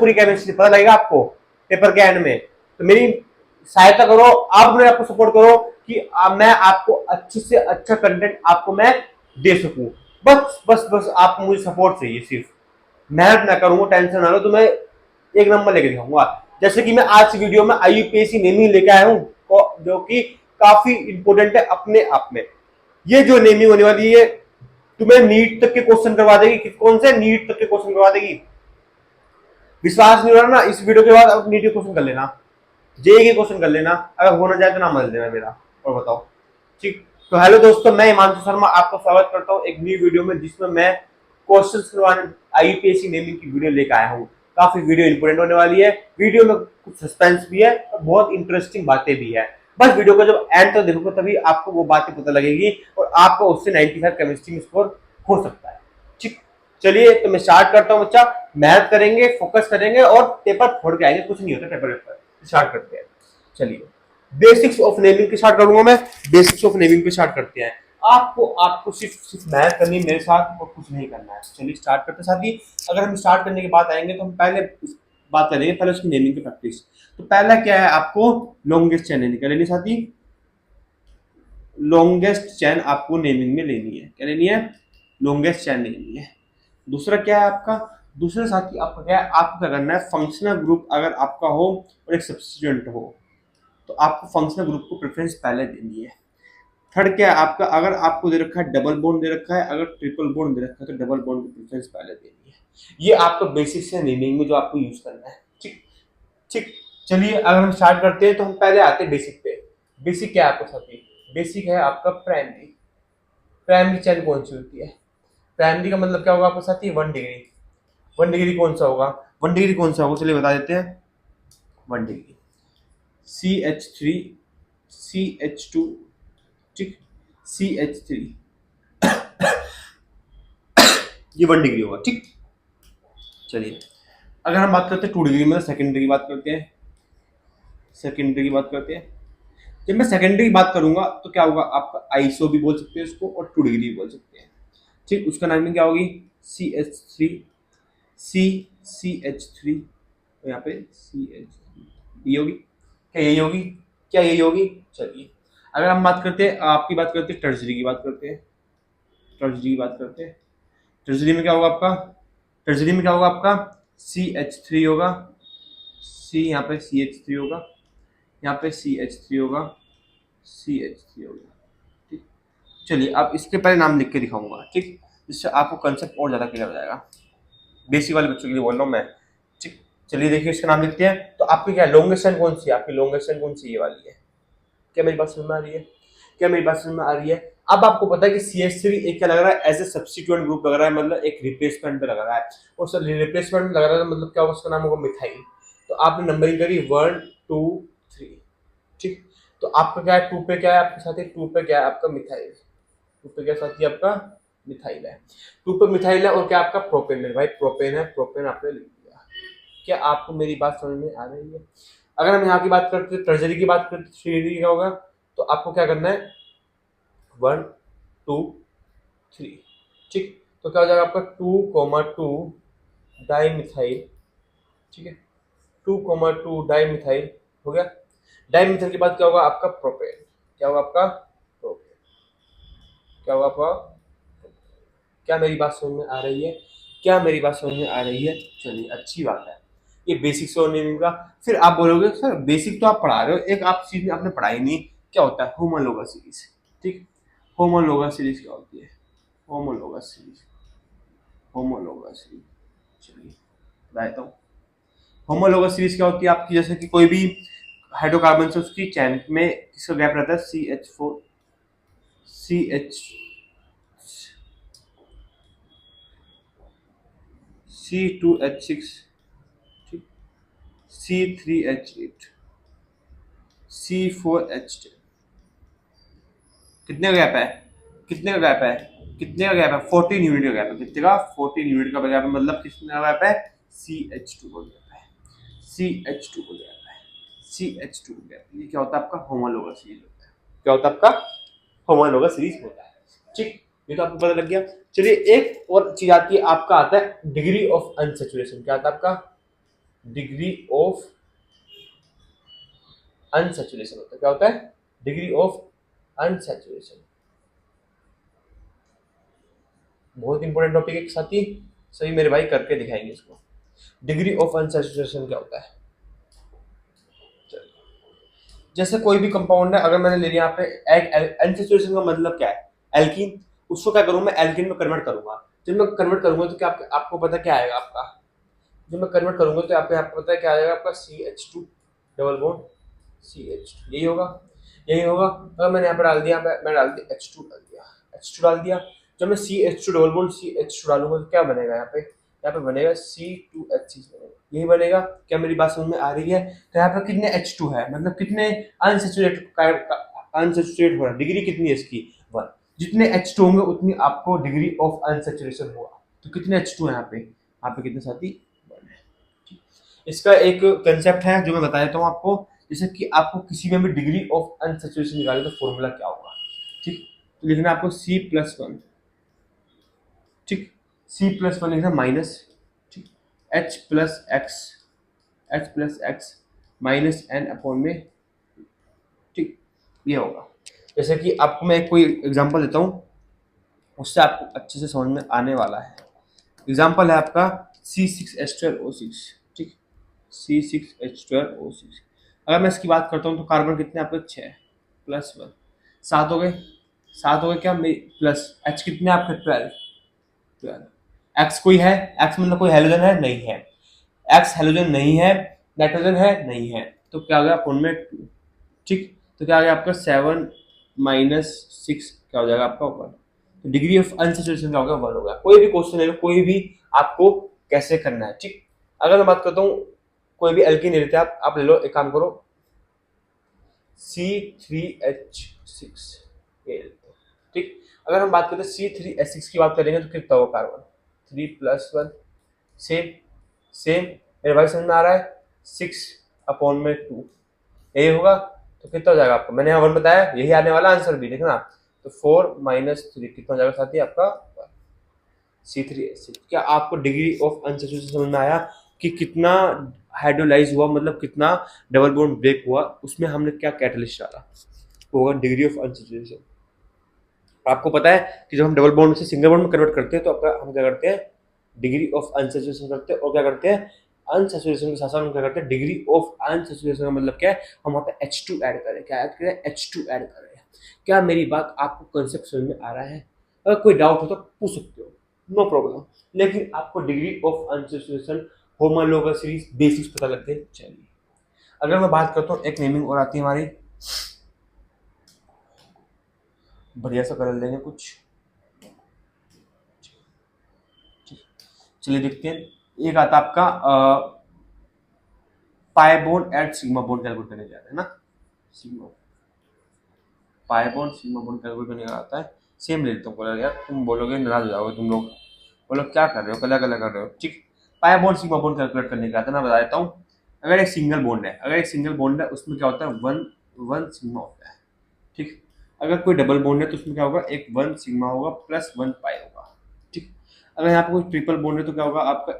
पूरी केमिस्ट्री पता लगेगा आपको पेपर के एंड में। तो मेरी सहायता करो, आप मेरे आपको सपोर्ट करो कि मैं आपको अच्छे से अच्छा कंटेंट आपको मैं दे सकूं। बस बस बस आपको मुझे सपोर्ट चाहिए, सिर्फ मेहनत ना करूंगा, टेंशन ना लो, तो मैं एक नंबर लेके दिखाऊंगा। जैसे कि मैं आज की वीडियो में IUPAC नेमिंग लेके आया हूं, जो कि काफी इंपोर्टेंट है अपने आप में। ये जो नेमिंग होने वाली है तुम्हें नीट तक के क्वेश्चन करवा देगी। कौन से नीट तक के क्वेश्चन करवा देगी? विश्वास नहीं हो रहा ना, इस वीडियो के बाद अब नीट के क्वेश्चन कर लेना, जेई के क्वेश्चन कर लेना, अगर होना जाए तो नाम बदल देना मेरा, और बताओ। ठीक, तो हेलो दोस्तों, मैं हिमांशु शर्मा आपका स्वागत करता हूं एक नई वीडियो में, जिसमें मैं क्वेश्चन करवाने IUPAC नेमिंग की वीडियो लेकर आया हूं। काफी वीडियो इंपोर्टेंट होने वाली है, वीडियो में कुछ सस्पेंस भी है और बहुत इंटरेस्टिंग बातें भी है। बस वीडियो को जब एंड तक देखोगे तभी आपको वो बातें पता लगेगी और आपको उससे 95 केमिस्ट्री में स्कोर हो सकता है। ठीक, चलिए तो मैं स्टार्ट करता हूँ बच्चा। मेहनत करेंगे, फोकस करेंगे और पेपर फोड़ के आएंगे, कुछ नहीं होता पेपर पेपर। स्टार्ट करते हैं, चलिए। बेसिक्स ऑफ नेमिंग के स्टार्ट करूंगा मैं, बेसिक्स ऑफ नेमिंग पे स्टार्ट करते हैं। आपको आपको सिर्फ मेहनत करनी है मेरे साथ और कुछ नहीं करना है। चलिए स्टार्ट करते हैं। साथ ही अगर हम स्टार्ट करने की बात आएंगे तो हम पहले बात करेंगे पहले उसकी नेमिंग की प्रैक्टिस। तो पहला क्या है, आपको लॉन्गेस्ट चेन लेनी, क्या लेनी साथी? लॉन्गेस्ट चेन आपको नेमिंग में लेनी है। क्या लेनी है? लॉन्गेस्ट चेन लेनी है। दूसरा क्या है आपका? दूसरे साथी आपका क्या है, आपको क्या करना है, फंक्शनल ग्रुप अगर आपका हो और एक सब्स्टिट्यूएंट हो तो आपको फंक्शनल ग्रुप को प्रेफरेंस पहले देनी है। थर्ड क्या है आपका, अगर आपको दे रखा है डबल बॉन्ड दे रखा है, अगर ट्रिपल बॉन्ड दे रखा है तो डबल बॉन्ड को प्रेफरेंस पहले देनी है। ये आपका बेसिक्स है नेमिंग में जो आपको यूज करना है। ठीक ठीक, चलिए अगर हम स्टार्ट करते हैं तो हम पहले आते हैं बेसिक पे। बेसिक क्या है आपको साथी? बेसिक है आपका प्राइमरी। प्राइमरी चेन कौन सी होती है? प्राइमरी का मतलब क्या होगा आपको साथी? 1 डिग्री। 1 डिग्री कौन सा होगा? 1 डिग्री कौन सा होगा, चलिए बता देते हैं। 1 डिग्री CH3 CH2, ठीक, CH3, ये 1 डिग्री होगा। ठीक, चलिए अगर हम बात करते हैं 2 डिग्री में, सेकेंडरी की बात करते हैं। सेकेंडरी की बात करते हैं। जब मैं सेकेंडरी की बात करूंगा तो क्या होगा आपका? आइसो भी बोल सकते हैं इसको और 2 डिग्री भी बोल सकते हैं। ठीक, उसका नाम क्या होगी? CH3 CH3, यहाँ पे CH3 ये होगी क्या? यही होगी क्या? यही होगी। चलिए अगर हम बात करते हैं, आपकी बात करते हैं टर्सरी की बात करते हैं। टर्सरी की बात करते हैं। टर्सरी में क्या होगा आपका? टर्सरी में क्या होगा आपका? CH3 होगा, C यहाँ पे CH3 होगा, यहाँ पे CH3 होगा, CH3 होगा। ठीक, चलिए अब इसके पहले नाम लिख के दिखाऊंगा, ठीक, जिससे आपको कंसेप्ट और ज्यादा क्लियर हो जाएगा। बेसिक वाले बच्चों के लिए बोल रहा हूँ मैं। ठीक, चलिए देखिए इसका नाम लिखते हैं। तो आपकी क्या लॉन्गेस्ट चेन कौन सी है? आपकी लॉन्गेस्ट चेन कौन सी? ये वाली है। क्या मेरी बात समझ में आ रही है? क्या मेरी बात समझ में आ रही है? अब आपको पता है कि CH3 एक क्या लग रहा है, एज ए सब्स्टिट्यूएंट ग्रुप लग रहा है, मतलब एक रिप्लेसमेंट पे लग रहा है। और सर रिप्लेसमेंट में लग रहा है मतलब क्या होगा, उसका नाम होगा मिथाइल। तो आपने नंबरिंग करी 1 2 3। ठीक, तो आपका क्या है? 2 पे क्या है आपके साथ? 2 पे क्या है आपका? मिथाइल। 2 पे क्या साथी आपका? मिथाइल है। 2 पे मिथाइल है और क्या आपका? प्रोपेन है। भाई प्रोपेन है, प्रोपेन आपने लिख दिया। क्या आपको मेरी बात समझ में आ रही है? अगर हम यहाँ की बात करते हैं, टर्सरी की बात करते हैं, 3 क्या होगा? तो आपको क्या करना है? 1 2 3। ठीक, तो क्या हो जाएगा आपका? 2,2 डाई मिथाइल। ठीक है, 2,2 डाई मिथाइल हो गया। डाई मिथाइल के बाद क्या होगा आपका? प्रोपेन। क्या होगा आपका? प्रोपेन। क्या होगा आपका? क्या मेरी बात समझ में आ रही है? क्या मेरी बात समझ में आ रही है? चलिए अच्छी बात है। ये बेसिक्स और नेमिंग का। फिर आप बोलोगे सर बेसिक तो आप पढ़ा रहे हो, एक आप चीज आपने पढ़ाई नहीं, क्या होता है? Homologous series. ठीक, होमोलोगस सीरीज क्या होती है? होमोलोगस सीरीज, होमोलोगस सीरीज, चलिए बताता हूँ। होमोलोगस सीरीज क्या होती है आपकी? जैसे कि कोई भी हाइड्रोकार्बन से उसकी चैन में किसका गैप रहता है? CH4 CH C2H6, ठीक, C3H8 C4H10। कितने का गैप है? कितने का गैप है? कितने का गैप है? 14 यूनिट का गैप है। कितने का? 14 यूनिट का गैप है। मतलब कितने का गैप है? CH2 का गैप है। CH2 का गैप है। CH2 का गैप। ये क्या होता है आपका? होमोलोगस सीरीज होता है। क्या होता है आपका? होमोलोगस सीरीज होता है। ठीक, ये तो आपको पता लग गया। चलिए एक और चीज आती है, आपका आता है डिग्री ऑफ अनसैचुरेशन। क्या आता है आपका? डिग्री ऑफ अनसैचुरेशन होता है। क्या होता है? Degree of unsaturation. बहुत इंपॉर्टेंट टॉपिक है साथी, सभी मेरे भाई करके दिखाएंगे इसको। डिग्री ऑफ अनसैचुरेशन क्या होता है? जैसे कोई भी कंपाउंड है, अगर मैंने ले लिया यहाँ पे अनसैचुरेशन का मतलब क्या है? एल्कीन। उसको क्या करूँ मैं? एल्कीन में कन्वर्ट करूंगा। जब मैं कन्वर्ट करूंगा तो क्या आपको पता क्या आएगा आपका? जब मैं कन्वर्ट करूंगा तो आपको पता है क्या आएगा आपका? CH2 डबल बॉन्ड CH2, यही होगा, यही होगा। अगर मैंने यहाँ पे डाल दिया, मैं डाल दिया H2 डाल दिया, H2 डाल दिया। जब मैं CH2 डबल बॉन्ड CH2 डालूंगा तो क्या बनेगा यहाँ पे? यहाँ पे बनेगा C2H6 बनेगा, यही बनेगा। क्या मेरी बात समझ में आ रही है? तो यहाँ पे कितने H2 है, मतलब कितने अनसेचुरेट हो रहा है, डिग्री कितनी है इसकी? 1। जितने H2 होंगे उतनी आपको डिग्री ऑफ अनसेचुरेशन होगा। तो कितने H2 है यहाँ पे कितने साथी? 1 है। इसका एक कंसेप्ट है जो मैं बता देता हूँ आपको। जैसे कि आपको किसी में भी डिग्री ऑफ अनसैचुरेशन निकाले तो फॉर्मूला क्या होगा? ठीक, तो लिखना आपको C+1, ठीक, C+1 लिखना माइनस, ठीक, H+X माइनस N अपॉन में, ठीक, ये होगा। जैसे कि आपको मैं कोई एग्जांपल देता हूँ, उससे आपको अच्छे से समझ में आने वाला है। एग्जांपल है आपका C6H12O6, ठीक, C6H12O6। अगर मैं इसकी बात करता हूँ तो कार्बन कितने आपके? 6 प्लस 1, 7 हो गए, 7 हो गए। क्या प्लस H कितने आपके? 12। एक्स कोई है? एक्स मतलब कोई हेलोजन है? नहीं है। एक्स हेलोजन नहीं है, नाइट्रोजन है? नहीं है। तो क्या आ गया फोन में? 2, ठीक। तो क्या आ गया आपका? 7 माइनस 6 क्या हो जाएगा आपका? 1। तो डिग्री ऑफ अनसैचुरेशन क्या होगा? 1 होगा। कोई भी क्वेश्चन है, कोई भी आपको कैसे करना है, ठीक। अगर मैं बात करता हूँ, कोई भी एल्कीन ले लेते हैं आप ले लो, एक काम करो, C3H6, ठीक। अगर हम बात करते हैं C3H6 की बात करेंगे तो कितना होगा कार्बन? 3+1, सेम सेम मेरे भाई समझ में आ रहा है? 6/2 यही होगा। तो कितना हो जाएगा आपका? मैंने यहाँ 1 बताया, यही आने वाला आंसर भी देखना। तो 4 माइनस 3 कितना हो जाएगा साथी आपका? C3H6। क्या आपको डिग्री ऑफ अनसैचुरेशन समझ में आया कि कितना हाइड्रोलाइज हुआ, मतलब कितना डबल बॉन्ड ब्रेक हुआ, उसमें हमने क्या कैटलिस्ट डाला, वो होगा डिग्री ऑफ अनसैचुरेशन। आपको पता है कि जब हम डबल बॉन्ड से सिंगल बॉन्ड में कन्वर्ट करते हैं तो आपका हम क्या करते हैं? डिग्री ऑफ अनसैचुरेशन करते हैं। और क्या करते हैं? अनसैचुरेशन के साथ साथ हम क्या करते हैं? डिग्री ऑफ अनसैचुरेशन का मतलब क्या है? हम वहाँ पे H2 ऐड करें। क्या ऐड करें? H2 ऐड करें। क्या मेरी बात आपको कंसेप्ट समझ में आ रहा है? अगर कोई डाउट हो तो पूछ सकते हो, नो प्रॉब्लम। लेकिन आपको degree of unsaturation homologous series basics पता लगते हैं। चलिए अगर मैं बात करता हूँ, एक नेमिंग और आती है हमारी, बढ़िया सा कलर लेंगे कुछ, चलिए देखते हैं। एक आता आपका pi bond at sigma bond calculate करने जा रहे हैं ना, sigma pi bond sigma bond calculate करने का आता है। सेम ले लेता हूँ कलर यार, तुम बोलोगे नाराज हो जाओगे तुम लोग, बोलो क्या कर रहे हो, कलर कलर कर रहे हो, ठीक। पाई बॉन्ड सिग्मा बॉन्ड कैलकुलेट करने का आता है, मैं बता देता हूँ। अगर एक सिंगल बॉन्ड है, उसमें क्या होता है? 1 सिग्मा होता है, ठीक। अगर कोई डबल बॉन्ड है तो उसमें क्या होगा? एक 1 सिग्मा होगा प्लस 1 पाई होगा, ठीक। अगर यहाँ पे कोई ट्रिपल बॉन्ड है तो क्या होगा आपका?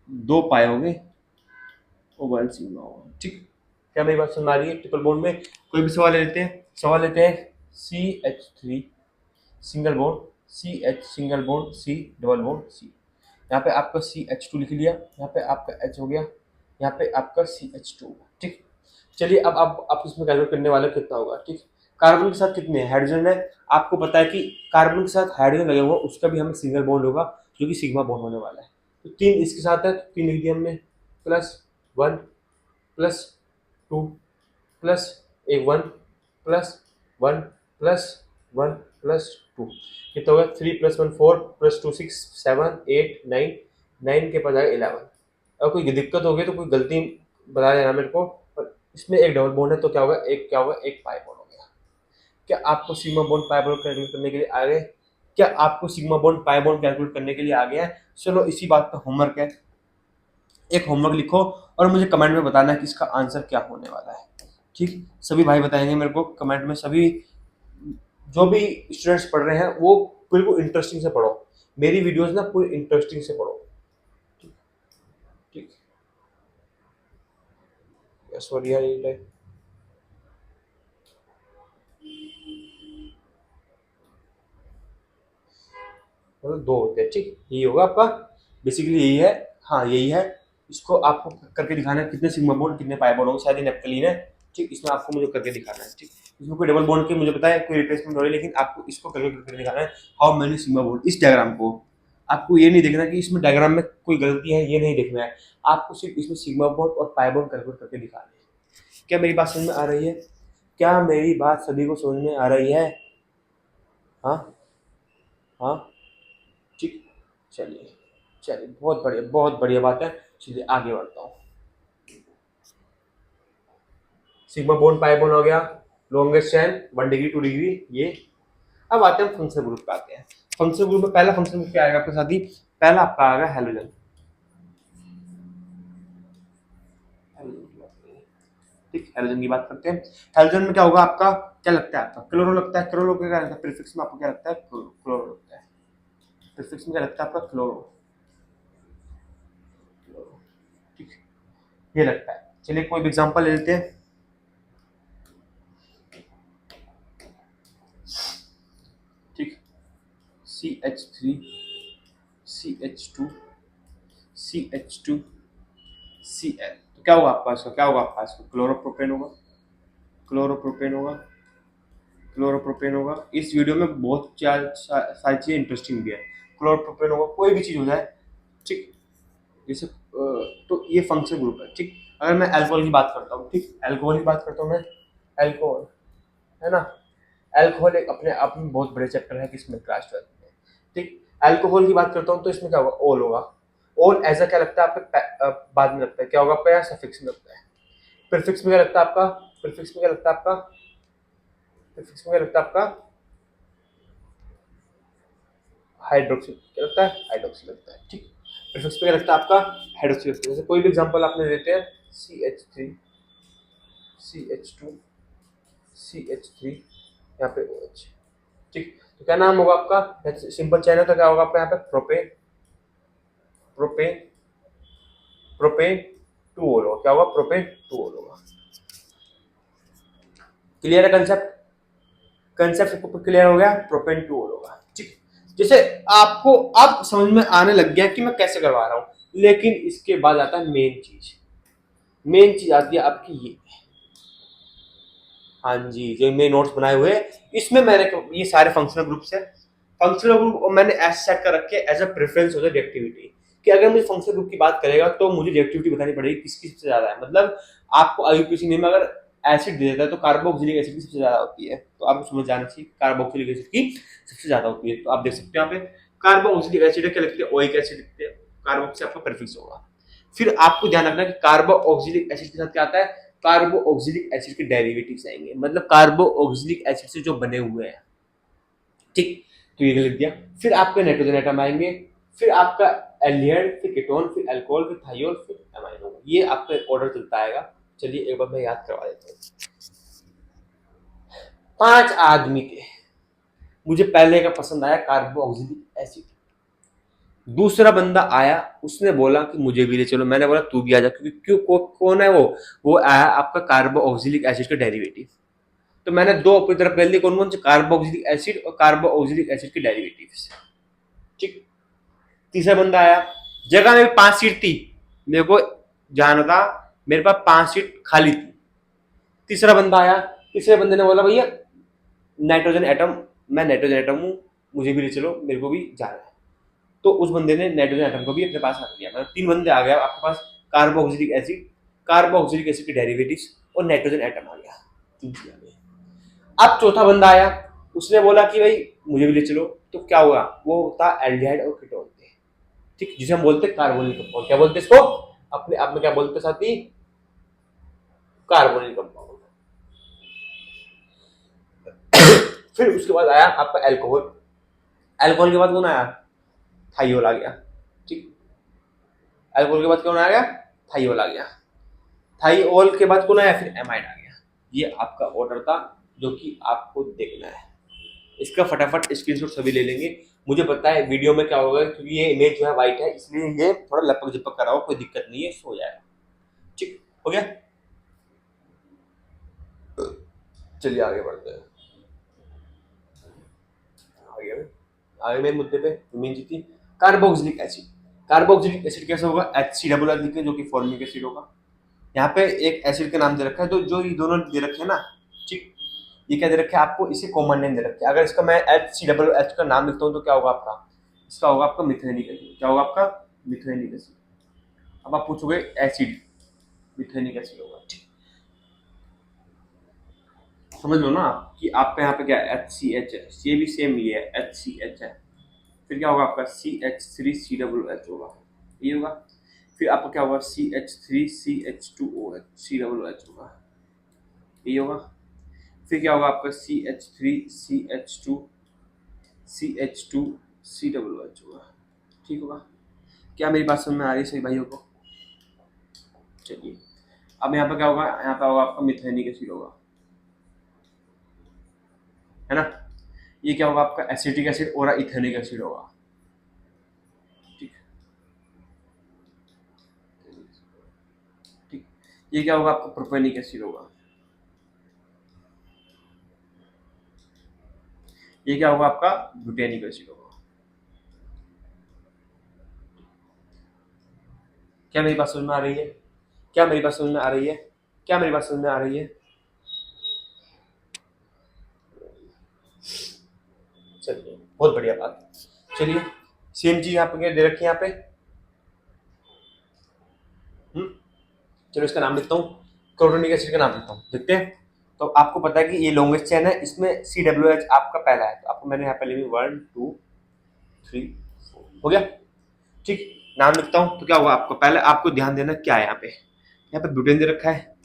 2 पाई होंगे और 1 सिग्मा होगा, ठीक। क्या मेरी बात समझ आ रही है? ट्रिपल बॉन्ड में कोई भी सवाल लेते हैं, CH3 single bond, CH single bond, C double bond C। यहाँ पे आपका CH2 लिख लिया, यहाँ पे आपका H हो गया, यहाँ पे आपका CH2, ठीक। चलिए अब आप इसमें कैलकुलेट करने वाले कितना होगा, ठीक। कार्बन के साथ कितने हाइड्रोजन है? आपको पता है कि कार्बन के साथ हाइड्रोजन लगे हुआ, उसका भी हमें सिंगल बॉन्ड होगा जो कि सिग्मा बॉन्ड होने वाला है। तो 3 इसके साथ है, तो 3 लिख दिया हमने, +1 +2 प्लस एक 1 +1 +1 +2 कितना होगा? 3 + 1 4 +2 6 7 8 9 9 के पास आएगा 11। अगर कोई दिक्कत होगी तो कोई गलती बता देना मेरे को। पर इसमें एक डबल बॉन्ड है तो क्या होगा? एक पाई बॉन्ड हो गया। क्या आपको sigma bond pi bond calculate करने के लिए आ गए? क्या आपको sigma bond pi bond calculate करने के लिए आ गया है? चलो इसी बात पर होमवर्क है, एक होमवर्क लिखो और मुझे कमेंट में बताना है कि इसका आंसर क्या होने वाला है, ठीक। सभी भाई बताएंगे मेरे को कमेंट में। सभी जो भी स्टूडेंट्स पढ़ रहे हैं वो बिल्कुल इंटरेस्टिंग से पढ़ो, मेरी वीडियोस ना पूरी इंटरेस्टिंग से पढ़ो, ठीक ठीक। सॉरी यार, ये मतलब दो होते हैं, ठीक, यही होगा आपका, बेसिकली यही है। हाँ यही है, इसको आपको करके दिखाना है कितने सिग्मा बॉन्ड कितने पाई बॉन्ड होंगे, शायद ये नेप्थलीन है, ठीक, इसमें आपको मुझे करके दिखाना है, ठीक। इसमें कोई डबल बॉन्ड की मुझे पता है, कोई रिप्लेसमेंट हो रही है, लेकिन आपको इसको करके दिखाना है हाउ मेनी सिग्मा बॉन्ड। इस डायग्राम को आपको ये नहीं देखना कि इसमें डायग्राम में कोई गलती है, ये नहीं देखना है, आपको सिर्फ इसमें सिग्मा बॉन्ड और पाई बॉन्ड कैलकुलेट करके दिखाना है। क्या मेरी बात समझ में आ रही है? क्या मेरी बात सभी को समझ में आ रही है? हाँ हाँ, ठीक, चलिए चलिए, बहुत बढ़िया बात है। चलिए आगे बढ़ता हूँ। सिग्मा बोन पाई बोन हो गया, लॉन्गेस्ट चैन 1 डिग्री 2 डिग्री ये। अब आते हैं फंक्शनल ग्रुप पे आते हैं। फंक्शनल ग्रुप में पहला फंक्शनल ग्रुप क्या आएगा आपके साथ ही? पहला आपका आएगा हेलोजन। ठीक, हेलोजन की बात करते हैं। हेलोजन में क्या होगा आपका, क्या लगता है आपका? क्लोरो लगता है। क्लोरो क्या लगता है? प्रीफिक्स में आपको क्या लगता है? क्लोरो लगता है। प्रीफिक्स में क्या लगता है आपका? क्लोरो। ठीक, ये लगता है। चलिए कोई भी एग्जांपल ले लेते हैं। ठीक, CH3 CH2 CH2 Cl, तो क्या होगा आपका इसका? क्या होगा आपका इसका? क्लोरोप्रोपेन होगा। क्लोरोप्रोपेन होगा। क्लोरोप्रोपेन होगा। इस वीडियो में बहुत सारी चीजें इंटरेस्टिंग भी है। क्लोरोप्रोपेन होगा, कोई भी चीज हो जाए, ठीक, जैसे तो ये फंक्शनल ग्रुप है, ठीक। अगर मैं अल्कोहल की बात करता हूँ, ठीक, अल्कोहल की बात करता हूँ मैं, अल्कोहल है ना, अल्कोहल एक अपने आप में बहुत बड़े चैप्टर है किसमें? क्लास 12 में, ठीक। अल्कोहल की बात करता हूँ तो इसमें क्या होगा? ओल होगा। ओल एज क्या लगता है आपके बाद में लगता है, क्या होगा आपका? या सफिक्स में लगता है। प्रीफिक्स में क्या लगता है आपका? प्रीफिक्स में क्या लगता है आपका? प्रीफिक्स में क्या लगता है आपका? हाइड्रोक्सी। क्या लगता है? हाइड्रोक्सी लगता है, ठीक। प्रीफिक्स में क्या लगता है आपका? हाइड्रोक्सी लगता है। जैसे कोई भी एग्जांपल आपने देते हैं, CH3 CH2 CH3, यहाँ पे OH, ठीक। तो क्या नाम होगा आपका? सिंपल चैन है तो क्या होगा आपका यहाँ पे? प्रोपेन। प्रोपेन प्रोपेन 2 ओल होगा। क्या होगा? प्रोपेन 2 ओल होगा। क्लियर है कंसेप्ट? कंसेप्ट क्लियर हो गया? प्रोपेन 2 ओल होगा, ठीक। जैसे आपको अब समझ में आने लग गया कि मैं कैसे करवा रहा हूँ, लेकिन इसके बाद आता है मेन चीज। मेन चीज आती है आपकी ये, हाँ जी, जो मैं नोट्स बनाए हुए इसमें मैंने ये सारे फंक्शनल ग्रुप्स है। फंक्शनल ग्रुप मैंने ऐसे सेट कर रखे एज अ प्रेफरेंस हो रिएक्टिविटी, कि अगर मुझे फंक्शनल ग्रुप की बात करेगा तो मुझे रिएक्टिविटी बतानी पड़ेगी किसकी सबसे ज्यादा है। मतलब आपको आईयूपीएसी नेम में अगर एसिड दे देता है तो कार्बोक्सिलिक एसिड की सबसे ज्यादा होती है, तो आपको समझ जाना चाहिए कार्बोक्सिलिक एसिड की सबसे ज्यादा होती है। तो आप देख सकते हो यहाँ पे कार्बोक्सिलिक एसिड क्या लिखते हैं? ओइक एसिड लिखते हैं। कार्बोक्सी आपका प्रीफिक्स होगा। फिर आपको ध्यान रखना कि कार्बोक्सिलिक एसिड के साथ क्या आता है? कार्बोक्सिलिक एसिड के डेरिवेटिव्स आएंगे, मतलब कार्बोक्सिलिक एसिड से जो बने हुए हैं, ठीक। तो ये लिख दिया। फिर आपके नाइट्रोजन एटम आएंगे, फिर आपका एल्डिहाइड, फिर कीटोन, फिर अल्कोहल, फिर थाइयोल, फिर एमाइनो। ये आपका ऑर्डर चलता आएगा। चलिए एक बार मैं याद करवा देता हूँ। 5 आदमी थे, मुझे पहले का पसंद आया कार्बोक्सिलिक एसिड। दूसरा बंदा आया, उसने बोला कि मुझे भी ले चलो। मैंने बोला तू भी आ जा, क्योंकि क्यों कौन है वो आया आपका कार्बोक्सिलिक एसिड का डेरिवेटिव। तो मैंने दो अपनी तरफ कर लिए, कौन कौन से? कार्बोक्सिलिक एसिड और कार्बोक्सिलिक एसिड के डेरिवेटिव्स, ठीक। तीसरा बंदा आया, जगह में 5 सीट थी, मेरे को जाना था, मेरे पास 5 सीट खाली थी। तीसरा बंदा आया, तीसरे बंदे ने बोला भैया नाइट्रोजन एटम, मैं नाइट्रोजन एटम हूँ, मुझे भी ले चलो, मेरे को भी जाना है। तो उस बंदे ने नाइट्रोजन एटम को भी अपने पास रख लिया। मतलब 3 बंदे आ गए आपके पास, कार्बोक्सिलिक एसिड, कार्बोक्सिलिक एसिड के डेरिवेटिव्स और नाइट्रोजन एटम आ गया, 3 चीज आ गई। अब चौथा बंदा आया, उसने बोला कि भाई मुझे भी ले चलो। तो क्या हुआ? वो था एल्डिहाइड और कीटोन थे, ठीक, जिसे हम बोलते हैं कार्बोनिल कंपाउंड। क्या बोलते हैं इसको? अपने आप में क्या बोलते साथी? Carbonyl compound. फिर उसके बाद आया आपका अल्कोहल। अल्कोहल के बाद कौन आया? थाइयोल आ गया, ठीक। अल्कोहल के बाद कौन आ गया? थाइयोल आ गया। थाइयोल के बाद कौन आया? फिर एमाइड आ गया। ये आपका ऑर्डर था जो कि आपको देखना है। इसका फटाफट स्क्रीनशॉट सभी ले लेंगे। मुझे पता है वीडियो में क्या होगा, क्योंकि ये इमेज जो है व्हाइट है, इसलिए ये थोड़ा लपक झपक कर रहा हो, कोई दिक्कत नहीं है, सो जाएगा, ठीक हो गया। चलिए आगे बढ़ते हैं। आगे आगे मेन मुद्दे पे मेन जी थी कार्बोक्सिलिक एसिड। कार्बोक्सिलिक एसिड कैसे होगा, HCOO लिखे जो कि फॉर्मिक एसिड होगा। यहाँ पे एक एसिड का नाम दे रखा है, तो जो ये दोनों दे रखे हैं ना, ठीक, ये क्या दे रखे हैं आपको, इसे कॉमन नेम दे रखे हैं। अगर इसका मैं HCOOH का नाम लिखता हूँ तो क्या होगा आपका, इसका होगा आपका मिथेनिक एसिड। क्या होगा आपका, मिथेनिक एसिड। अब आप पूछोगे एसिड, मिथेनिक एसिड होगा, ठीक। समझ लो ना आप कि आपका यहाँ पे क्या HCH है, ये भी सेम ही है, HCH है। फिर क्या होगा आपका CH3COOH होगा, ये होगा। फिर आपका क्या होगा CH3CH2OH, COOH होगा, ये होगा। फिर क्या होगा आपका CH3CH2CH2COOH होगा, ठीक होगा। क्या मेरी बात समझ में आ रही है सही भाइयों को? चलिए अब यहाँ पे क्या होगा, यहाँ पे होगा आपका मिथेनिक एसिड होगा, है ना। ये क्या होगा आपका एसिटिक एसिड और इथेनिक एसिड होगा, ठीक ठीक। ये क्या होगा आपका प्रोपेनिक एसिड होगा। ये क्या होगा आपका ब्यूटेनिक एसिड होगा। क्या मेरी बात समझ में आ रही है? क्या मेरी बात समझ में आ रही है? क्या मेरी बात समझ में आ रही है? चलिए बहुत बढ़िया बात। चलिए सेम चीज यहाँ पे दे रखी है यहाँ पे। चलो इसका नाम लिखता हूँ, क्लोरोनिक एसिड का नाम लिखता हूँ, देखते हैं। तो आपको पता है कि ये लॉन्गेस्ट चेन है, इसमें COOH आपका पहला है, तो आपको मैंने यहाँ पे लिखी 1 2 3 4 हो गया, ठीक। नाम लिखता हूँ तो क्या होगा आपको, पहले आपको ध्यान देना क्या है यहाँ पे ब्यूटेन दे रखा है,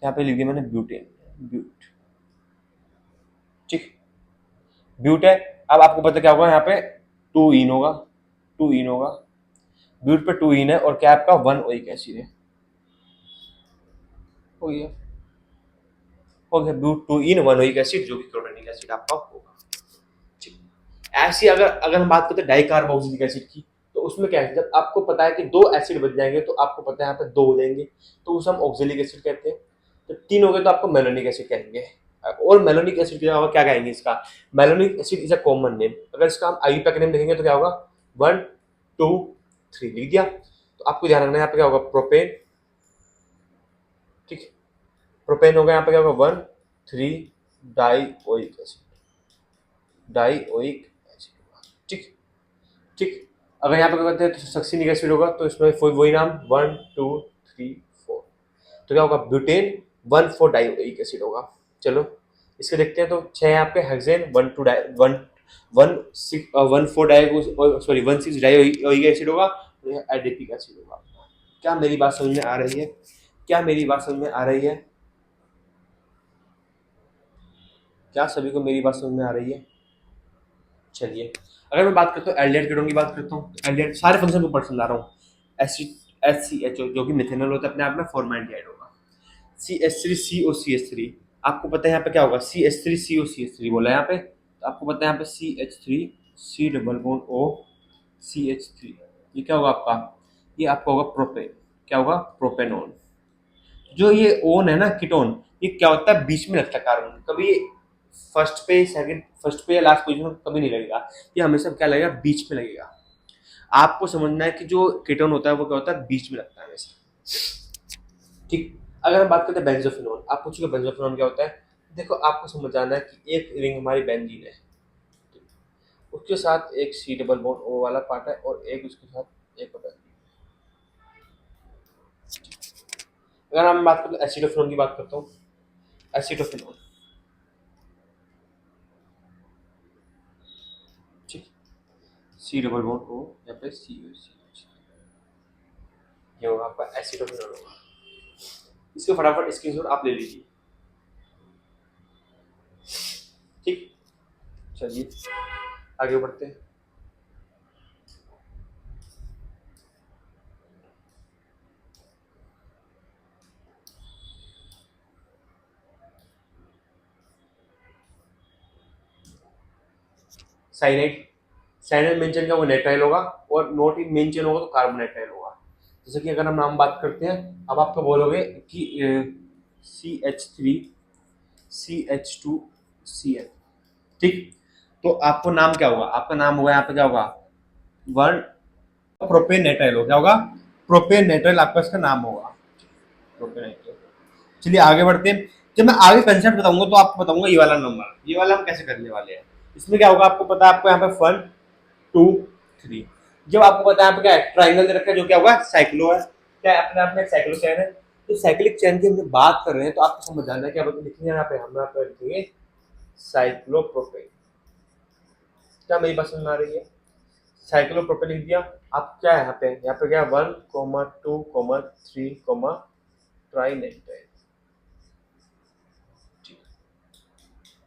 यहाँ पे लिख दिया मैंने ब्यूटेन, ब्यूट, ठीक, ब्यूट है। अब आपको पता क्या होगा, यहाँ पे 2 इन होगा, 2 इन होगा, ब्यूट पे 2 इन है, और क्या आपका 1 ओइक एसिड है, हो गया, हो गया ब्यूट 2 इन 1 ओइक एसिड, जो कि क्लोरोनिक एसिड आपका होगा, ठीक। ऐसी अगर अगर हम बात करते हैं डाइकार्बोक्सिलिक एसिड की, तो उसमें क्या है, जब आपको पता है कि 2 एसिड बच जाएंगे तो आपको पता है यहाँ पे 2 हो जाएंगे, तो उसे हम ऑक्जेलिक एसिड कहते हैं। तो 3 हो गए तो आपको मेलोनिक एसिड कहेंगे। और मेलोनिक एसिड के अलावा क्या कहेंगे इसका, malonic acid is a common name. अगर इसका हम IUPAC नेम देखेंगे तो क्या होगा, 1 2 3 लिख दिया। तो आपको ध्यान रखना है यहाँ पे क्या होगा, प्रोपेन, ठीक, प्रोपेन होगा, यहाँ पे क्या होगा 1 3 डाइओइक एसिड, डाइओइक एसिड होगा, ठीक ठीक। अगर यहाँ पे क्या करते हैं तो सक्सिनिक एसिड होगा, तो इसमें वही नाम 1 2 3 4, तो क्या होगा ब्यूटेन 1 4 डाइओइक एसिड होगा। चलो इसके देखते हैं, तो 6 यहाँ पे हेक्सेन 1 2 1 1 6 1 4 डाइओ सॉरी 1 6 डाइओइक एसिड होगा, और यह एडिपिक एसिड होगा। क्या मेरी बात समझ में आ रही है? क्या मेरी बात समझ में आ रही है? क्या सभी को मेरी बात समझ में आ रही है? चलिए अगर मैं बात करता हूँ एल्डिहाइड कीटोन की बात करता हूँ, एल्डिहाइड सारे फंक्शन को ऊपर समझा रहा हूँ। एसिड HCHO जो कि मिथेनॉल होता है अपने आप में, फॉर्मल्डिहाइड होगा। CH3COCH3, आपको पता है यहाँ पे क्या होगा, CH3COCH3 बोला है यहाँ पे, तो आपको पता है यहाँ पे CH3C double bond O CH3, ये क्या होगा आपका, ये आपका होगा प्रोपेन, क्या होगा प्रोपेनॉन। जो ये ओन है ना कीटोन, ये क्या होता है बीच में लगता है कार्बन, कभी फर्स्ट पे या लास्ट पोजीशन में कभी नहीं लगेगा, ये हमेशा क्या लगेगा, बीच में लगेगा। आपको समझना है कि जो कीटोन होता है वो क्या होता है, बीच में लगता है हमेशा, ठीक। अगर हम बात करते हैं बेंजोफिनोन, आप पूछोगे बेंजोफिनोन क्या होता है, देखो आपको समझ आना है कि एक रिंग हमारी बेंजीन है, उसके साथ एक C डबल बॉन्ड O वाला पार्ट है, और एक उसके साथ एक होता है। अगर हम बात करते हैं एसिडोफिनोन की बात करता हूँ, एसिडोफिनोन, ठीक, C डबल बॉन्ड O, यहाँ पे COCH, ये होगा आपका एसिडोफिनोन होगा। इसको फटाफट स्क्रीनशॉट आप ले लीजिए, ठीक। चलिए आगे बढ़ते हैं। साइनाइड, साइनाइड मेन चेन का वो नाइट्राइल होगा, और नॉट इन मेन चेन होगा तो कार्बोनाइट्राइल होगा। जैसे कि अगर हम नाम बात करते हैं, अब आपको बोलोगे कि CH3 CH2Cl। ठीक, तो आपको नाम क्या होगा, आपका नाम होगा यहाँ पे क्या होगा, वन प्रोपेनेटाइल हो, क्या होगा, प्रोपेनेटाइल आपका इसका नाम होगा, प्रोपेनेटाइल। चलिए आगे बढ़ते हैं। जब मैं आगे कंसेप्ट बताऊंगा तो आपको बताऊंगा ये वाला नंबर, ये वाला हम कैसे करने वाले हैं। इसमें क्या होगा आपको पता है, आपको यहाँ पे 1 2 3, जब आपको पता है यहाँ पे क्या है, ट्राइंगल दे रखा है जो क्या होगा साइक्लो है, क्या है अपने आप में साइक्लो चैन है। तो साइक्लिक चैन की हम जब बात कर रहे हैं तो आपको समझ जाना है क्या लिखेंगे यहाँ पे, हम यहाँ पे लिखेंगे साइक्लोप्रोपेन। क्या मेरी बात समझ में आ रही है, साइक्लोप्रोपेन लिख दिया। आप क्या है यहाँ पे क्या 1 2 3 ट्राइनेटाइल,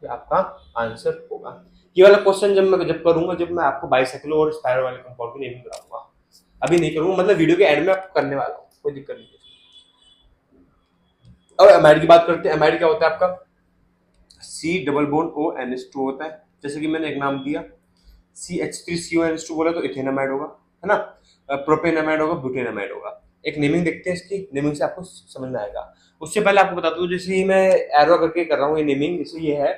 ये आपका आंसर होगा। ये वाला क्वेश्चन जब करूंगा, जब मैं आपको बाइसाइक्लो और स्पाइरो वाले कंपाउंड की नेमिंग कराऊंगा, अभी नहीं करूंगा, मतलब वीडियो के एंड में आपको करने वाला हूँ, कोई दिक्कत नहीं है। अब एमाइड की बात करते हैं। एमाइड क्या होता है आपका, C double bond O N H two होता है, जैसे कि मैंने एक नाम दिया C H three C O N H two बोला तो इथेनामाइड होगा, है ना, प्रोपेनामाइड होगा, ब्यूटेनामाइड होगा। एक नेमिंग देखते हैं, इसकी नेमिंग से आपको समझ में आएगा। उससे पहले आपको बता दूं, जैसे ही मैं एरो करके कर रहा हूँ ये नेमिंग, जैसे ये है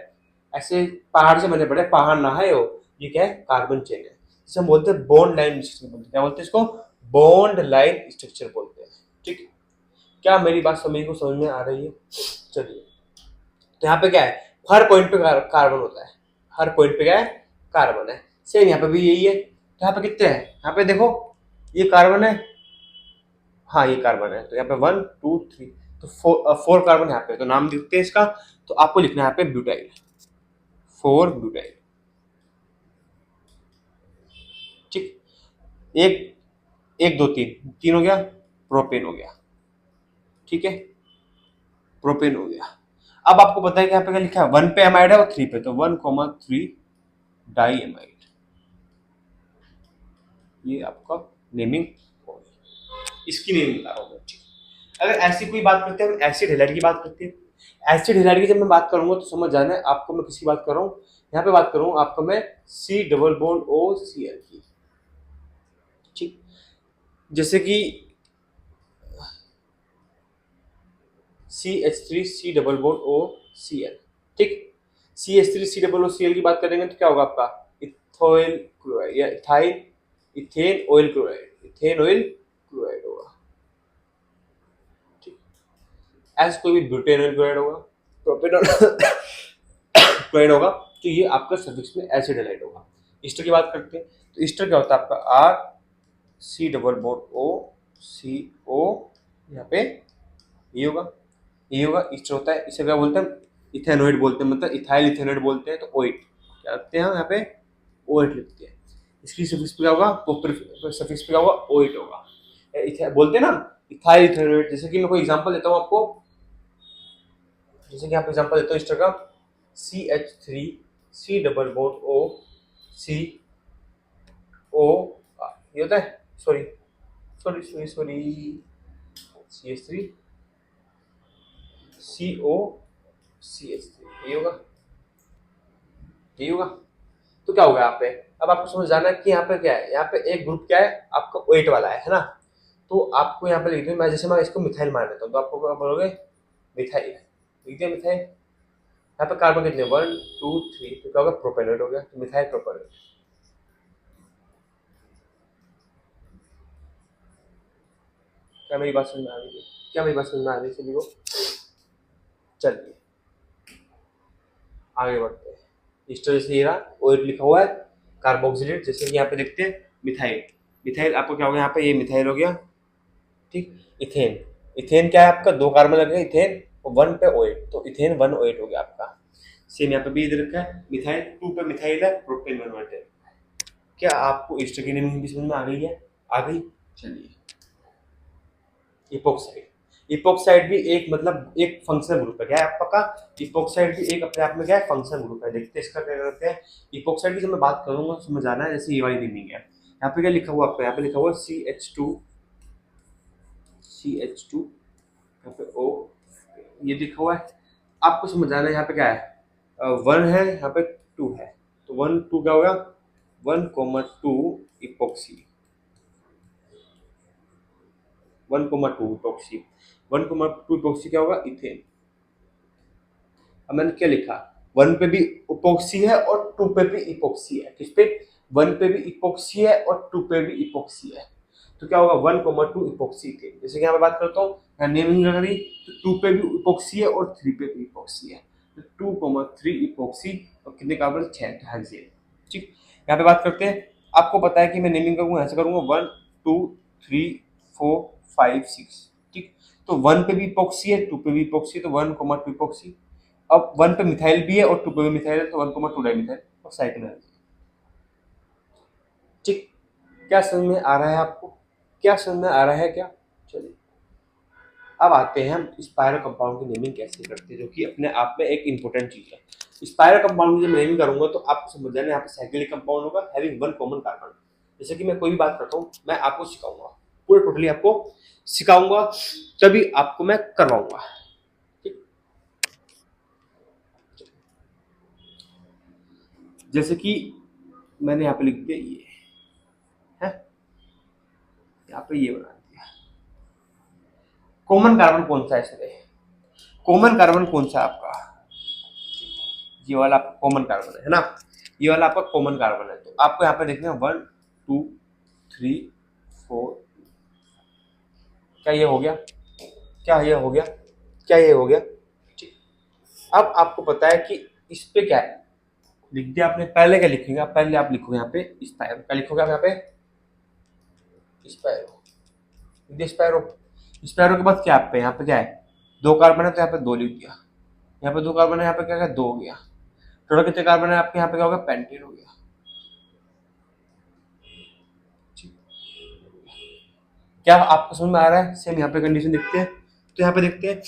ऐसे पहाड़ से बने पड़े, पहाड़ ना है वो, ये क्या है कार्बन चेन है, जिसे हम बोलते हैं बॉन्ड लाइन स्ट्रक्चर बोलते हैं। क्या बोलते हैं इसको, बॉन्ड लाइन स्ट्रक्चर बोलते हैं। ठीक, क्या मेरी बात समझ में आ रही है। चलिए, तो यहाँ पे क्या है, हर पॉइंट पे कार्बन होता है, हर पॉइंट पे क्या है कार्बन है। सेम यहाँ पे भी यही है। तो यहाँ पे कितने हैं, यहाँ पे देखो ये कार्बन है, हाँ ये कार्बन है, तो यहाँ पे 1 2 3, तो 4 कार्बन यहाँ पे, तो नाम लिखते हैं इसका। तो आपको लिखना है यहाँ पे ब्यूटाइल, 4 ब्यूटाइल। ठीक, एक एक दो तीन, तीन हो गया, प्रोपेन हो गया। ठीक है, प्रोपेन हो गया। अब आपको पता है कि यहाँ पे क्या लिखा है, 1 पे एमाइड है और 3 पे, तो 1 3 डाई एमाइड, ये आपका नेमिंग होगी, इसकी नेमिंग बता रहा हूँ मैं। ठीक, अगर ऐसी कोई बात करते हैं, एसिड हेलाइड की बात करते हैं। एसिड हेलाइड की जब मैं बात करूंगा तो समझ जाना है आपको मैं किसकी बात कर रहा हूँ। यहाँ पे बात करूँ आपको मैं C double bond O C L की। ठीक, जैसे कि C H three C double bond O C L. ठीक, C H three C double O C L की बात करेंगे तो क्या होगा आपका इथोइल क्लोराइड या ethyl ethanoyl chloride, ethanoyl chloride होगा। ठीक, ऐसे कोई भी ब्यूटेन ऑयल क्लोराइड होगा, प्रोपेनॉल क्लोराइड होगा, तो ये आपका सफिक्स में एसिड हेलाइड होगा। ईस्टर की बात करते हैं, तो ईस्टर क्या होता है आपका R C double bond O C O, यहाँ पे ये होगा, ये होगा ईस्टर होता है। इसे क्या बोलते हैं, इथेनोइड बोलते हैं, मतलब इथाइल इथेनोइड बोलते हैं। तो ओइट क्या रखते हैं हम यहाँ पे, ओइट लिखते हैं। इसकी सफिक्स पे क्या होगा, सफिक्स पे क्या होगा, ओइट होगा। बोलते हैं ना इथाइल इथेनोइड। जैसे कि मैं कोई एग्जांपल देता हूँ आपको, जैसे कि आप एग्जांपल देता हूँ ईस्टर का, C H three C double bond O C O, ये होता है, sorry sorry sorry sorry, C H three C O C H three, ये होगा, ये होगा। तो क्या होगा यहाँ पे, अब आपको समझ जाना है कि यहाँ पे क्या है, यहाँ पे एक ग्रुप क्या है आपका वेट वाला है ना। तो आपको यहाँ पे लिख दूँ मैं, जैसे मैं इसको मिथाइल मान लेता हूँ, तो आपको क्या बोलोगे, मिथाइल लिख दिया, मिथाइल। यहाँ पे कार्बन कितने 1 2 3, तो क्या होगा प्रोपेनोइड हो गया, तो मिथाइल प्रोपेनोइड। क्या मेरी बात समझ में आ रही है, क्या मेरी बात समझ में आ रही है सभी को। चलिए आगे बढ़ते हैं। ईस्टर जैसे ये रहा, ओएट लिखा हुआ है, कार्बोक्सिलेट जैसे कि यहाँ पे देखते हैं मिथाइल, मिथाइल आपको क्या हो गया यहाँ पे, ये मिथाइल हो गया। ठीक, इथेन, इथेन क्या है आपका, दो कार्बन लगे इथेन और 1 पे ओएट, तो इथेन 1 ओएट हो गया आपका। सेम यहाँ पे भी इधर रखा है, मिथाइल 2 पे मिथाइल है, प्रोपेन 1 ओएट है। क्या आपको ईस्टर की नेमिंग भी समझ में आ गई है, आ गई। चलिए, इपोक्साइड, इपोक्साइड भी एक मतलब एक फंक्शनल ग्रुप है, क्या है आपका, इपोक्साइड भी एक अपने आप में क्या है फंक्शनल ग्रुप है। देखते हैं इसका क्या करते हैं। इपोक्साइड की जब मैं बात करूंगा समझ आना है, जैसे ये वाली नेमिंग है, यहाँ पे क्या लिखा हुआ आपका, यहाँ पे लिखा हुआ C H two C H two, यहाँ पे ओ, ये लिखा हुआ है। आपको समझ आना है यहाँ पे क्या है, 1 है यहाँ पे 2 है, तो 1 2 क्या होगा 1 2 इपोक्सी, 1 2 इपोक्सी, 1 2 इपोक्सी क्या होगा इथेन। अब मैंने क्या लिखा, 1 पे भी इपोक्सी है और 2 पे भी इपोक्सी है। किस पे? 1 पे भी इपोक्सी है और 2 पे भी इपोक्सी है। तो क्या होगा, 1,2 इपोक्सी थे। जैसे कि यहाँ पे बात करता हूँ, यहाँ नेमिंग लग रही, तो 2 पे भी इपोक्सी है और 3 पे भी इपोक्सी है। तो 2,3 इपोक्सी और कितने कार्बन? 6 हेक्सेन। ठीक, यहाँ पे बात करते हैं। आपको पता है कि मैं नेमिंग करूँगा, ऐसे करूँगा 1 2 3 4 5 6। ठीक, तो 1 पे भी इपोक्सी है, 2 पे भी इपोक्सी है, तो 1,2 इपोक्सी। अब 1 पे मिथाइल भी है और 2 पे भी मिथाइल है, तो 1,2 डाइमिथाइल और साइक्लिन है। ठीक, क्या समझ में आ रहा है आपको? क्या समझ में आ रहा है क्या? चलिए, अब आते हैं हम स्पायरो कंपाउंड की नेमिंग कैसे करते हैं, जो कि अपने आप में एक इंपॉर्टेंट चीज है। स्पायरो कंपाउंड की जब नेमिंग करूंगा तो आपको समझ जाना, यहाँ पे साइक्लिक कंपाउंड होगा हैविंग 1 कॉमन कार्बन। जैसे कि मैं कोई भी बात करता हूँ, मैं आपको सिखाऊंगा, पूरे टोटली आपको सिखाऊंगा, तभी आपको मैं करवाऊंगा। ठीक, जैसे कि मैंने यहाँ पे लिख दिया ये है, यहाँ पे ये बना दिया। कॉमन कार्बन कौन सा है इसमें? कॉमन कार्बन कौन सा है आपका? ये वाला आपका कॉमन कार्बन है ना, ये वाला आपका कॉमन कार्बन है। तो आपको यहाँ पे देखना है 1 2 3 4। क्या ये हो गया? क्या ये हो गया? क्या ये हो गया? ठीक, अब आपको पता है कि इस पे क्या है, लिख दिया आपने। पहले क्या लिखेंगे? पहले आप लिखोगे यहाँ पे स्पायरो। क्या लिखोगे आप यहाँ पे? स्पायरो। स्पायरो, स्पायरो के बाद क्या आप पे यहाँ पे क्या है? 2 कार्बन है, तो यहाँ पे 2 लिख दिया। यहाँ पे 2 कार्बन है, यहाँ पे क्या है? 2 हो गया। टोटल कितने कार्बन है आपके यहाँ पे? क्या हो गया? पेंटेन हो गया। क्या आपको समझ में आ रहा है? सेम यहाँ पे कंडीशन देखते हैं। तो यहाँ पे देखते हैं,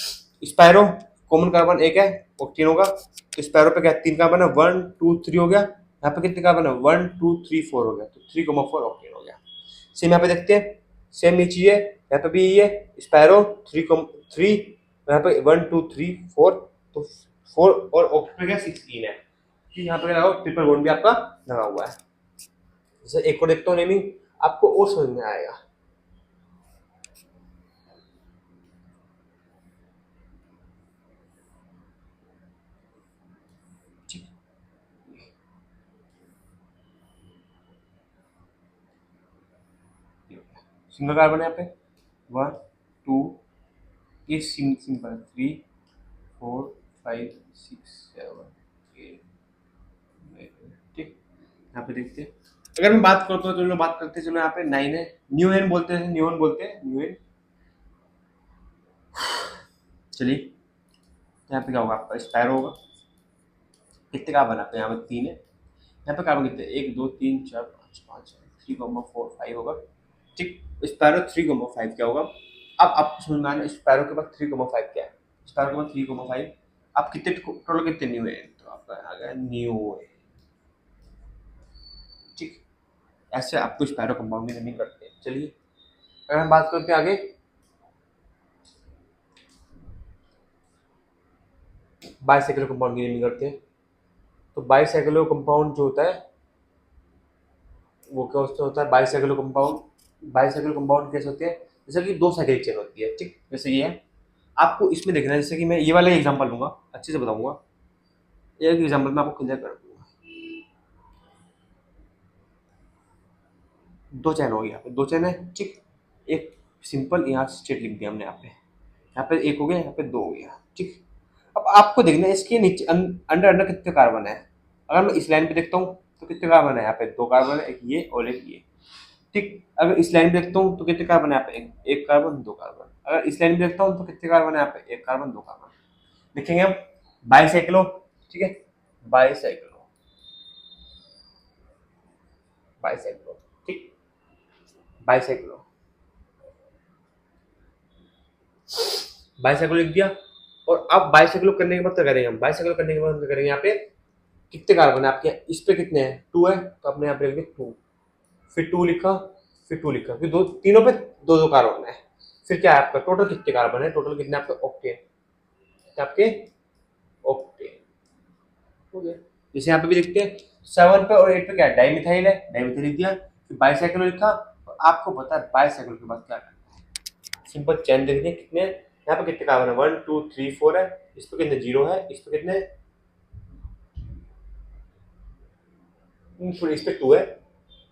स्पायरो कॉमन कार्बन 1 है, ऑक्टेन होगा। तो स्पायरो पे क्या 3 कार्बन है, 1 2 3 हो गया। यहाँ पे कितने कार्बन है? 1 2 3 4 हो गया, तो 3,4 ऑक्टेन हो गया। सेम यहाँ पे देखते हैं, सेम ये चीज है, यहाँ पे भी ये स्पायरो 3 यहाँ पे 1 2 3 4, तो 4 और ऑक्टेन क्या 16 है। यहाँ पे लगा ट्रिपल बॉन्ड भी आपका लगा हुआ है। जैसे एक को देखता हूँ नेमिंग, आपको और समझ में आएगा। सिंगल कार्बन है यहाँ पे 1 2, ये सिंपल 3 4 5 6 7 8। ठीक, यहाँ पे देखते हैं। अगर मैं बात करता हूँ, चलो बात करते हैं, चलो यहाँ पे 9 है, न्यू एन बोलते हैं, न्यू एन बोलते हैं, न्यू एन। चलिए, यहाँ पे क्या होगा आपका? स्पायरो होगा। कितने कार्बन आपके यहाँ पे? 3 है। यहाँ पे कार्बन कितने? 1 2 3 4 5 5 3,4 5 होगा। ठीक, स्पायरो 3,5 क्या होगा? अब आपको समझ में आना स्पायरो के बाद 3,5 क्या है। स्पायरो के बाद 3,5 आप कितने टोटल कितने न्यू है? तो आपका आ गया न्यू है। ठीक, ऐसे आपको स्पायरो कंपाउंड की नेमिंग करते हैं। चलिए, अगर हम बात करते हैं आगे बाइसाइक्लो कंपाउंड की नेमिंग करते हैं। तो बाइसाइक्लो कंपाउंड जो होता है वो क्या होता है? बाइसाइक्लो कंपाउंड कैसे होते हैं? जैसे कि 2 साइकिल चेन होती है। ठीक, जैसे ये है, आपको इसमें देखना है। जैसे कि मैं ये वाला एग्जांपल लूंगा, अच्छे से बताऊंगा। एक एग्जांपल में आपको क्लियर कर दूंगा। 2 चैन हो गया, यहाँ पे 2 चैन है। ठीक, एक सिंपल यहाँ स्ट्रेट लिख दिया हमने यहाँ पे 1 हो गया, यहाँ पे 2 हो गया। ठीक, अब आपको देखना है इसके नीचे अंडर अंडर कितने कार्बन है। अगर मैं इस लाइन पे देखता हूँ तो कितने कार्बन है? यहाँ पे 2 कार्बन है, एक ये और एक ये। ठीक, अगर इस लाइन पे देखता हूँ तो कितने कार्बन है? यहाँ पे एक कार्बन 2 कार्बन। अगर इस लाइन पे देखता हूँ तो कितने कार्बन है? यहाँ पे 1 कार्बन 2 कार्बन। लिखेंगे हम बाइसाइक्लो। ठीक है, बाइसाइक्लो, बाइसाइक्लो। ठीक, बाइसाइक्लो, बाइसाइक्लो लिख दिया। और अब बाइसाइक्लो करने के बाद क्या करेंगे हम? बाइसाइक्लो करने के बाद हम क्या करेंगे? यहाँ पे कितने कार्बन है आपके? इस पे कितने हैं? 2 है, तो अपने यहाँ पे लिख दिया 2। फिर 2 लिखा, फिर 2 लिखा, फिर दो तीनों पे 2 2 कार्बन है। फिर क्या है आपका? टोटल कितने कार्बन है? टोटल कितने आपके? ऑक्टेन, आपके ऑक्टेन हो गया। जैसे यहाँ पे भी देखते हैं 7 पे और 8 पे क्या है? डाइमिथाइल है, डाइमिथाइल लिख दिया। फिर बाइसाइक्लो लिखा। और आपको पता है बाइसाइक्लो के बाद क्या करना है? सिंपल चैन देख दिए कितने? यहाँ पे कितने कार्बन है, 1 2 3 4 है, इस पे कितने 0 है, इस पे कितने इस पे 2 है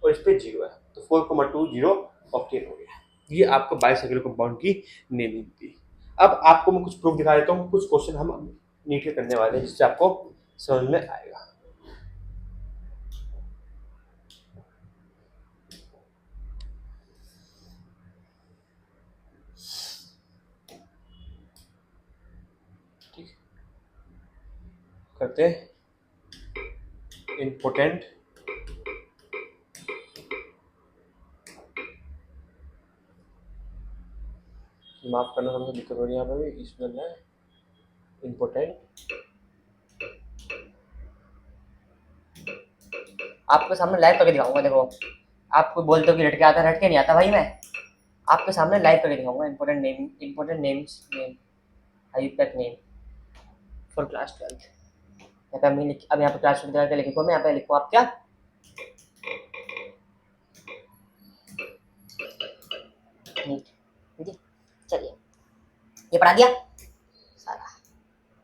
और इस पे 0 है, तो 4,2 0 ऑक्टेन हो गया। ये आपको बाइसाइक्लिक कंपाउंड की नेमिंग थी। अब आपको मैं कुछ प्रूफ दिखा देता हूँ, कुछ क्वेश्चन हम नीट के करने वाले हैं जिससे आपको समझ में आएगा। ठीक, करते हैं इम्पोर्टेंट माफ करना, हमको दिक्कत हो रही है यहाँ पे भी, इसमें है इम्पोर्टेंट। आपके सामने लाइव करके दिखाऊंगा, देखो आपको बोलते हो कि रट के आता, रट के नहीं आता भाई, मैं आपके सामने लाइव करके दिखाऊंगा। Important name, important names, name IUPAC name for class 12। अब यहाँ पे क्लास 12 का लिखो, मैं यहाँ पे लिखो आप क्या, चलिए ये पढ़ा दिया सारा।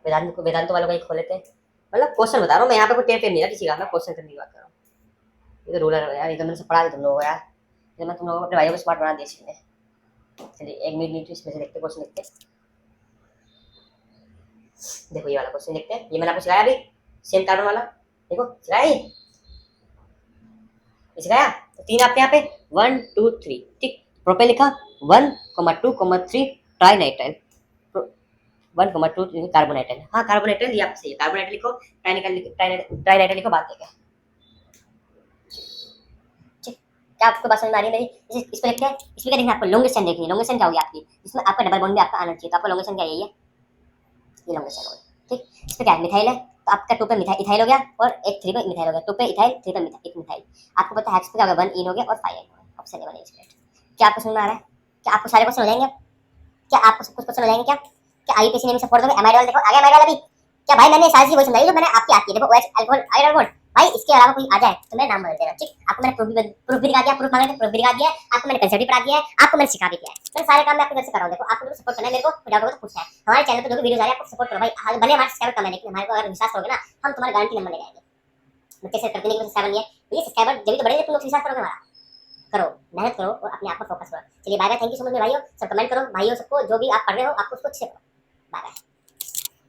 वेदांत वालों का ही खोल लेते हैं, मतलब क्वेश्चन बता रहा हूँ मैं, यहाँ पे कोई टेप नहीं है किसी का, मैं क्वेश्चन करने की बात कर रहा हूँ। ये तो रूलर है यार, ये तो मैंने पढ़ा दिया तुम लोगों को यार, ये मैं तुम लोगों को अपने भाइयों को स्मार्ट बना दिया इसलिए। चलिए 1 मिनट इसमें से देखते क्वेश्चन देखते। देखो ये वाला क्वेश्चन देखते हैं, ये मैंने आपको सिखाया अभी, सेम कार्बन वाला, देखो सिखाया सिखाया। तो 3 आपके यहाँ पे 1 2 3, ठीक। प्रोपेन लिखा 1, 2, 3 ट्राइनाइट्राइल, 1,2 कार्बोनाइट्राइल। हाँ कार्बोनाइट्राइल, ये आपसे सही है, कार्बोनाइट्राइल लिखो, ट्राइनाइट्राइल लिखो, बात है क्या आपको बात समझ में आ रही है मेरी? इस पर लिखते हैं, इसमें क्या देखना आपको, लॉन्गेस्ट चेन देखनी है। लॉन्गेस्ट चेन क्या होगी आपकी, इसमें आपका डबल बॉन्ड भी आपका आना चाहिए, तो आपका लॉन्गेस्ट चेन क्या है, ये लॉन्गेस्ट चेन होगी, ठीक। इस पर क्या है, मिथाइल है, तो आपका 2 पे इथाइल हो गया और एक 3 पे मिथाइल हो गया, 2 पे इथाइल 3 पे एक मिथाइल। आपको पता है हेक्स पे क्या होगा, 1 इन हो गया और 5 एन हो गया, ऑप्शन ए 1 इज। क्या आपको समझ में आ रहा है? क्या आपको सारे क्वेश्चन हो जाएंगे? क्या आपको सब कुछ क्वेश्चन हो जाएंगे? क्या आईपीसी ने सपोर्ट दोगे? एमाइड वाला देखो, आ गया एमाइड वाला भी। क्या भाई मैंने सारी चीज वही समझाई जो मैंने आपकी आती है, देखो OH अल्कोहल आयोडाइड बॉन्ड, भाई इसके अलावा कोई आ जाए तो मेरा नाम बदल देना, ठीक। आपको मैंने प्रूफ भी दिखा दिया, प्रूफ मांगे तो प्रूफ भी दिखा दिया, आपको मैंने कंसेप्ट भी पढ़ा दिया है, आपको मैंने सिखा भी दिया है। मैं सारे काम मैं आपके घर से कर रहा हूं। देखो आपको सपोर्ट करना है मेरे को, डाउट होगा तो पूछना है। हमारे चैनल पे जो भी वीडियोस आ रहे हैं आपको सपोर्ट करो भाई, भले हमारे सब्सक्राइबर कम है लेकिन हमारे को अगर विश्वास करोगे ना, हम तुम्हारा गारंटी नंबर ले जाएंगे। मैं कैसे करते नहीं कि सब्सक्राइबर नहीं है, ये सब्सक्राइबर जब भी तो बढ़ेंगे, तुम लोग विश्वास करोगे हमारा। करो, मेहनत करो और अपने आप पर फोकस करो। चलिए bye bye, thank you so much मेरे भाइयों, सब कमेंट करो भाइयों, सबको जो भी आप पढ़ रहे हो आपको उसको अच्छे करो। Bye bye.